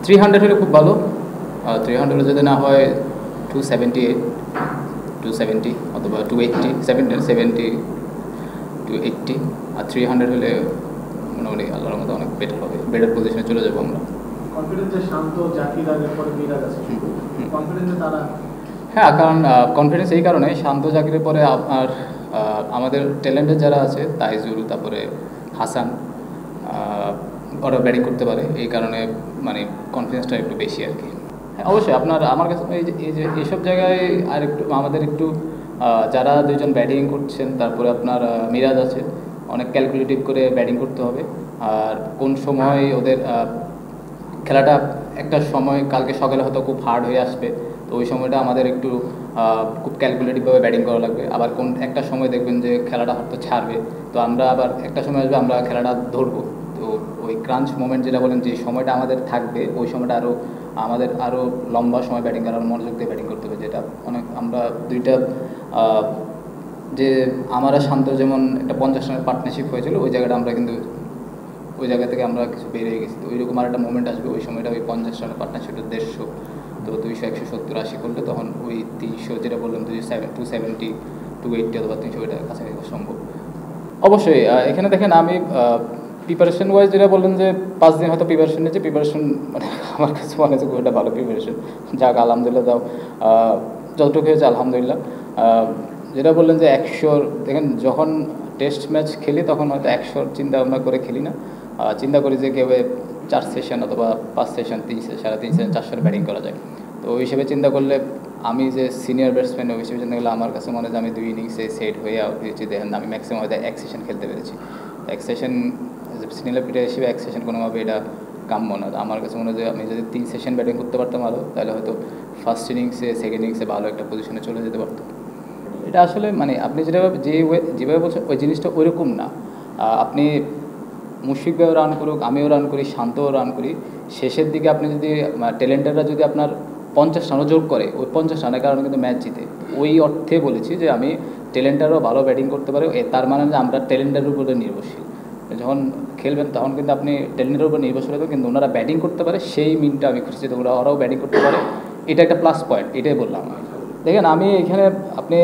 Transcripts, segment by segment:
300 হলে খুব ভালো। 300 যদি না হয় 278, 270 অথবা 280, 70 টু 80, আর 300 হলে মোটামুটি আল্লাহর মতো অনেক বেটার হবে, বেটার পজিশনে চলে যাবো আমরা। হ্যাঁ, কারণ কনফিডেন্স এই কারণে, শান্ত জাকিরের পরে আপনার আমাদের ট্যালেন্টেড যারা আছে তাইজুল, তারপরে হাসান, ওরা ব্যাটিং করতে পারে, এই কারণে মানে কনফিডেন্সটা একটু বেশি আর কি। হ্যাঁ অবশ্যই, আপনার আমার কাছে এই যে এইসব জায়গায় আর একটু আমাদের একটু যারা দুইজন ব্যাটিং করছেন, তারপরে আপনার মিরাজ আছে, অনেক ক্যালকুলেটিভ করে ব্যাটিং করতে হবে। আর কোন সময় ওদের খেলাটা একটা সময় কালকে সকালে হয়তো খুব হার্ড হয়ে আসবে, তো ওই সময়টা আমাদের একটু খুব ক্যালকুলেটিভভাবে ব্যাটিং করা লাগবে। আবার কোন একটা সময় দেখবেন যে খেলাটা হয়তো ছাড়বে, তো আমরা আবার একটা সময় আসবে আমরা খেলাটা ধরবো। তো ওই ক্রাঞ্চ মোমেন্ট যেটা বলেন, যে সময়টা আমাদের থাকবে, ওই সময়টা আমাদের আরও লম্বা সময় ব্যাটিং করার মনোযোগ দিয়ে ব্যাটিং করতে হবে। যেটা অনেক আমরা দুইটা যে আমরা শান্ত যেমন একটা 50 রানের পার্টনারশিপ হয়েছিল, ওই জায়গাটা আমরা কিন্তু ওই জায়গা থেকে আমরা কিছু বেরিয়ে গেছি। তো ওইরকম আর একটা মোমেন্ট আসবে, ওই সময়টা ওই 50 রানের পার্টনারশিপটা 150, তো 200, 170, 80 করলে তখন ওই 300 যেটা বললাম 270, 280 অথবা 300 এটা কাছাকাছি সম্ভব। অবশ্যই এখানে দেখেন আমি প্রিপারেশন ওয়াইজ যেটা বললেন যে 5 দিন হয়তো প্রিপারেশন নিয়েছে, প্রিপারেশন মানে আমার কাছে মনে হচ্ছে খুব একটা ভালো প্রিপারেশন। যাক আলহামদুলিল্লাহ, যাও যতটুকু হয়েছে আলহামদুলিল্লাহ। যেটা বললেন যে 100, দেখেন যখন টেস্ট ম্যাচ খেলি তখন হয়তো 100 চিন্তা ভাবনা করে খেলি না, চিন্তা করি যে কেউ 4 সেশন অথবা 5 সেশন, 3 সেশন, 3.5 সেশন, 400 ব্যাটিং করা যায়। তো ওই হিসেবে চিন্তা করলে আমি যে সিনিয়র ব্যাটসম্যান, ওই হিসেবে চিন্তা করলে আমার কাছে মনে হয় যে আমি 2 ইনিংসে সেট হয়ে আউট হয়েছি। দেখেন আমি ম্যাক্সিমাম হয়তো 1 সেশন খেলতে পেরেছি। 1 সেশন সিনিয়র প্লেয়ার হিসেবে 1 সেশন কোনোভাবে এটা কাম্য না। আমার কাছে মনে হয় যে আমি যদি 3 সেশন ব্যাটিং করতে পারতাম আরও, তাহলে হয়তো ফার্স্ট ইনিংসে, সেকেন্ড ইনিংসে ভালো একটা পজিশনে চলে যেতে পারতাম। এটা আসলে মানে আপনি যেভাবে বলছেন ওই জিনিসটা ওইরকম না। আপনি মুশফিক ভাইও রান করুক, আমিও রান করি, শান্তও রান করি, শেষের দিকে আপনি যদি ট্যালেন্টাররা যদি আপনার 50 রানও যোগ করে, ওই 50 রানের কারণে কিন্তু ম্যাচ জিতে। ওই অর্থে বলেছি যে আমি ট্যালেন্টারও ভালো ব্যাটিং করতে পারে, তার মানে যে আমরা ট্যালেন্টারের উপরে নির্ভরশীল। যখন খেলবেন তখন কিন্তু আপনি ট্যালেন্টের উপর নির্ভরশীল হতো, কিন্তু ওনারা ব্যাটিং করতে পারে সেই মিনটা আমি খুঁজছি, তো ওরাও ব্যাটিং করতে পারে, এটা একটা প্লাস পয়েন্ট, এটাই বললাম। দেখেন আমি এখানে আপনি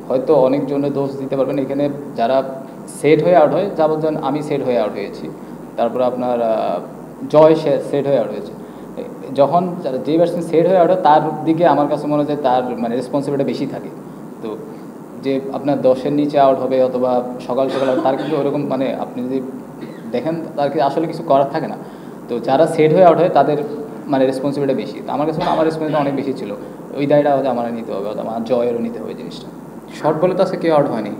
হয়তো অনেকজনের দোষ দিতে পারবেন, এখানে যারা সেট হয়ে আউট হয়, যা বলছেন আমি সেট হয়ে আউট হয়েছি, তারপরে আপনার জয় সেট হয়ে আউট হয়েছে। যখন যে ব্যাটসম্যান সেট হয়ে আউট হয় তার দিকে আমার কাছে মনে হয় যে তার মানে রেসপন্সিবিলিটি বেশি থাকে। তো যে আপনার 10-এর নিচে আউট হবে অথবা সকাল সকাল আউট, তার কিন্তু ওরকম মানে আপনি যদি দেখেন তার আসলে কিছু করার থাকে না। তো যারা সেট হয়ে আউট হয় তাদের মানে রেসপন্সিবিলিটি বেশি। তো আমার কাছে আমার রেসপন্সিবিলিটি অনেক বেশি ছিল, ওই দায়টা হয়তো আমার নিতে হবে, আমার জয়েরও নিতে হবে জিনিসটা। শর্ট বলে তো আজকে কেউ আউট হয়নি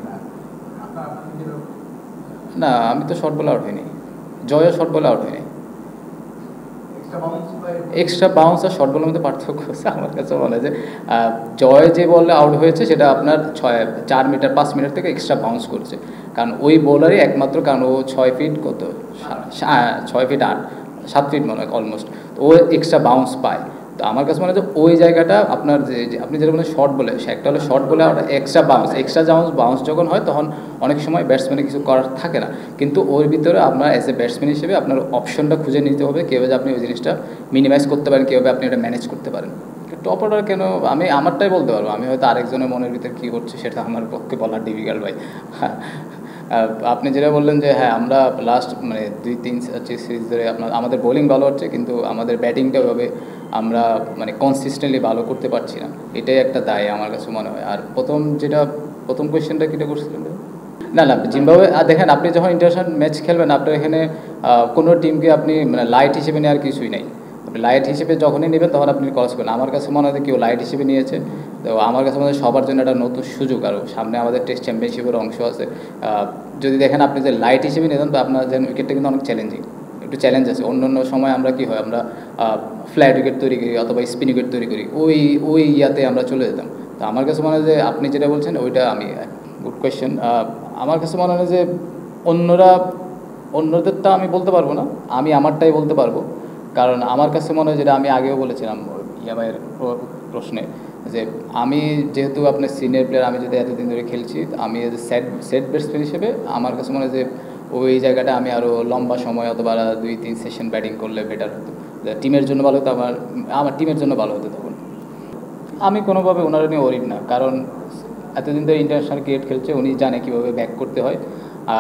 না, আমি তো শর্ট বলে আউট হয়নি, জয়ও শর্ট বলে আউট হয়নি। এক্সট্রা বাউন্স আর শর্ট বলের মধ্যে পার্থক্য হচ্ছে আমার কাছে মনে হয় যে জয় যে বলে আউট হয়েছে সেটা আপনার 4 মিটার 5 মিটার থেকে এক্সট্রা বাউন্স করছে, কারণ ওই বোলারই একমাত্র, কারণ ও 6 ফিট কত 6 ফিট 8, 7 ফিট মনে হয় অলমোস্ট, তো ও এক্সট্রা বাউন্স পায়। তো আমার কাছে মনে হয় যে ওই জায়গাটা আপনার যে আপনি যেটা বলেন শর্ট বলে, সে একটা হলো শর্ট বলে আর এক্সট্রা বাউন্স যখন হয় তখন অনেক সময় ব্যাটসম্যানের কিছু করার থাকে না, কিন্তু ওর ভিতরে আপনার অ্যাজ এ ব্যাটসম্যান হিসেবে আপনার অপশনটা খুঁজে নিতে হবে কীভাবে আপনি ওই জিনিসটা মিনিমাইজ করতে পারেন, কীভাবে আপনি এটা ম্যানেজ করতে পারেন। টপ অর্ডার কেন আমি আমারটাই বলতে পারবো, আমি হয়তো আরেকজনের মনের ভিতরে কী করছে সেটা আমার পক্ষে বলার ডিফিকাল্ট ভাই। আপনি যেটা বললেন যে হ্যাঁ আমরা লাস্ট মানে 2-3 সিরিজ ধরে আমাদের বোলিং ভালো হচ্ছে, কিন্তু আমাদের ব্যাটিংটা ওইভাবে আমরা মানে কনসিস্টেন্টলি ভালো করতে পারছি না, এটাই একটা দায় আমার কাছে মনে হয়। আর প্রথম কোয়েশ্চেনটা কীটা করছিলেন? না জিম্বাবুয়ে দেখেন আপনি যখন ইন্টারন্যাশনাল ম্যাচ খেলবেন আপনার এখানে কোনো টিমকে আপনি মানে লাইট হিসেবে নেওয়ার কিছুই নাই। আপনি লাইট হিসেবে যখনই নেবেন তখন আপনি ক্রস করবেন। আমার কাছে মনে হয় কেউ লাইট হিসেবে নিয়েছে, তো আমার কাছে মনে হয় সবার জন্য একটা নতুন সুযোগ, আর সামনে আমাদের টেস্ট চ্যাম্পিয়নশিপের অংশ আছে। যদি দেখেন আপনি যে লাইট হিসেবে নিতেন তো আপনার যেন উইকেটটা কিন্তু অনেক চ্যালেঞ্জিং, একটু চ্যালেঞ্জ আছে। অন্য সময় আমরা কী হয়, আমরা ফ্ল্যাট উইকেট তৈরি করি অথবা স্পিন উইকেট তৈরি করি, ওই ইয়াতে আমরা চলে যেতাম। তো আমার কাছে মনে হয় যে আপনি যেটা বলছেন ওইটা আমি গুড কোয়েশ্চেন। আমার কাছে মনে হয় যে অন্যদেরটা আমি বলতে পারবো না, আমি আমারটাই বলতে পারবো। কারণ আমার কাছে মনে হয়, যেটা আমি আগেও বলেছিলাম ইয়ামাইয়ের প্রশ্নে, যে আমি যেহেতু আপনার সিনিয়র প্লেয়ার, আমি যদি এতদিন ধরে খেলছি, আমি সেট ব্যাটসম্যান হিসেবে আমার কাছে মনে হয় যে ওই জায়গাটা আমি আরও লম্বা সময় অথবা 2-3 সেশন ব্যাটিং করলে বেটার হতো। টিমের জন্য ভালো হতো, আমার টিমের জন্য ভালো হতো তখন। আমি কোনোভাবে ওনারা নিয়ে ওরিড না, কারণ এতদিন ধরে ইন্টারন্যাশনাল ক্রিকেট খেলছে, উনি জানে কীভাবে ব্যাক করতে হয়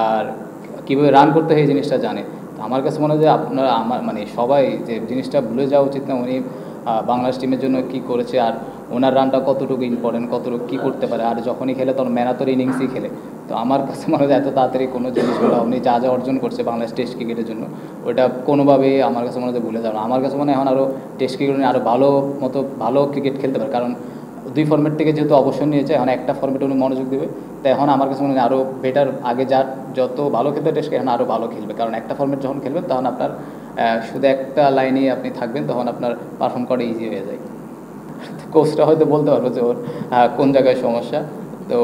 আর কীভাবে রান করতে হয়, এই জিনিসটা জানে। তো আমার কাছে মনে হয় যে আপনারা আমার মানে সবাই যে জিনিসটা ভুলে যাওয়া উচিত না, উনি বাংলাদেশ টিমের জন্য কী করেছে আর ওনার রানটা কতটুকু ইম্পর্টেন্ট, কতটুকু কী করতে পারে। আর যখনই খেলে তখন ম্যারাথন ইনিংসই খেলে। তো আমার কাছে মনে হয় এত তাড়াতাড়ি কোনো জিনিসগুলো উনি যা যা অর্জন করছে বাংলাদেশ টেস্ট ক্রিকেটের জন্য, ওটা কোনোভাবেই আমার কাছে মনে হয় ভুলে যাবে না। আমার কাছে মনে হয় এখন আরও টেস্ট ক্রিকেট নিয়ে আরও ভালো ক্রিকেট খেলতে পারে, কারণ 2 ফর্মেট থেকে যেহেতু অবসর নিয়েছে, এখন একটা ফর্মেটে উনি মনোযোগ দেবে। তো এখন আমার কাছে মনে হয় আরও বেটার, আগে যত ভালো খেলতে টেস্ট এখন আরও ভালো খেলবে, কারণ একটা ফর্মেট যখন খেলবেন তখন আপনার শুধু একটা লাইনেই আপনি থাকবেন, তখন আপনার পারফর্ম করা ইজি হয়ে যায়। কোচটা হয়তো বলতে পারবো যে ওর কোন জায়গায় সমস্যা। তো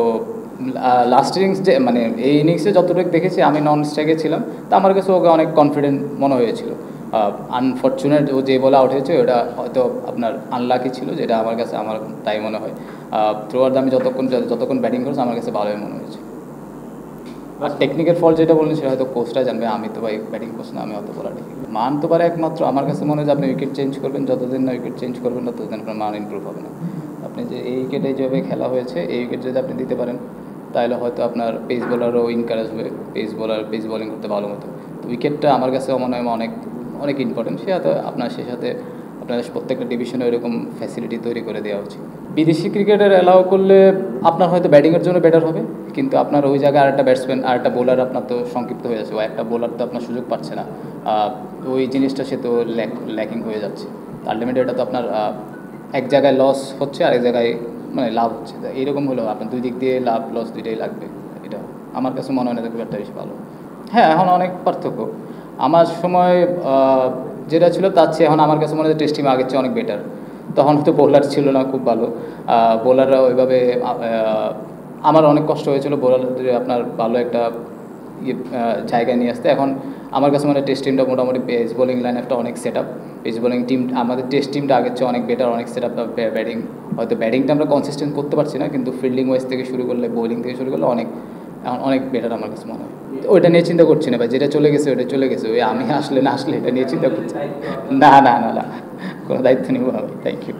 লাস্ট ইনিংস যে মানে এই ইনিংসে যতটুকু দেখেছি, আমি নন স্ট্রাইকে ছিলাম, তো আমার কাছে ওকে অনেক কনফিডেন্ট মনে হয়েছিল। আনফর্চুনেট ও যে বলে আউট হয়েছে ওটা হয়তো আপনার আনলাকি ছিল, যেটা আমার কাছে তাই মনে হয়। থ্রুয়ার আমি যতক্ষণ ব্যাটিং করেছি আমার কাছে ভালোই মনে হয়েছে। আর টেকনিকের ফল যেটা বললেন সেটা হয়তো কোচটা জানবে, আমি তো ভাই ব্যাটিং কোচ না, আমি অত বলা ঠিক। মান তো পারে একমাত্র আমার কাছে মনে হয় যে আপনি উইকেট চেঞ্জ করবেন, যতদিন না উইকেট চেঞ্জ করবেন না ততদিন আপনার মান ইমপ্রুভ হবে না। আপনি যে এই উইকেটে যেভাবে খেলা হয়েছে, এই উইকেট যদি আপনি দিতে পারেন তাহলে হয়তো আপনার পেস বোলারও ইনকারেজ হবে, পেস বোলিং করতে ভালো মতো। তো উইকেটটা আমার কাছে মনে হয় অনেক ইম্পর্টেন্ট। সে হয়তো আপনার সে সাথে আপনার প্রত্যেকটা ডিভিশনে এরকম ফ্যাসিলিটি তৈরি করে দেওয়া উচিত। বিদেশি ক্রিকেটার অ্যালাউ করলে আপনার হয়তো ব্যাটিংয়ের জন্য বেটার হবে, কিন্তু আপনার ওই জায়গায় আরেকটা ব্যাটসম্যান আরেকটা বোলার আপনার তো সংক্ষিপ্ত হয়ে যাচ্ছে, ও একটা বোলার তো আপনার সুযোগ পাচ্ছে না, ওই জিনিসটা সে তো ল্যাকিং হয়ে যাচ্ছে। আলটিমেটলি এটা তো আপনার এক জায়গায় লস হচ্ছে আর এক জায়গায় মানে লাভ হচ্ছে। এইরকম হলেও আপনার দুই দিক দিয়ে লাভ লস দুইটাই লাগবে। এটা আমার কাছে মনে হয় না খুব একটা বেশি ভালো। হ্যাঁ, এখন অনেক পার্থক্য। আমার সময় যেটা ছিল তার চেয়ে এখন আমার কাছে মনে হয় টেস্ট টিম আগের চেয়ে অনেক বেটার। তখন তো বোলার ছিল না খুব ভালো, বোলাররা ওইভাবে আমার অনেক কষ্ট হয়েছিল বোলার আপনার ভালো একটা জায়গায় নিয়ে আসতে। এখন আমার কাছে মনে হয় টেস্ট টিমটা মোটামুটি পেস বোলিং লাইন একটা অনেক set up, pace bowling team আমাদের টেস্ট টিমটা আগের চেয়ে অনেক বেটার, অনেক সেট আপ। ব্যাটিংটা আমরা কনসিস্টেন্ট করতে পারছি না, কিন্তু ফিল্ডিং ওয়াইজ থেকে শুরু করলে, বোলিং থেকে শুরু করলে এখন অনেক বেটার আমার কাছে মনে হয়। ওইটা নিয়ে চিন্তা করছি না ভাই, যেটা চলে গেছে ওইটা চলে গেছে, ওই আমি আসলে না আসলে এটা নিয়ে চিন্তা করছি না, কোনো দায়িত্ব নিব না ভাই। Thank you.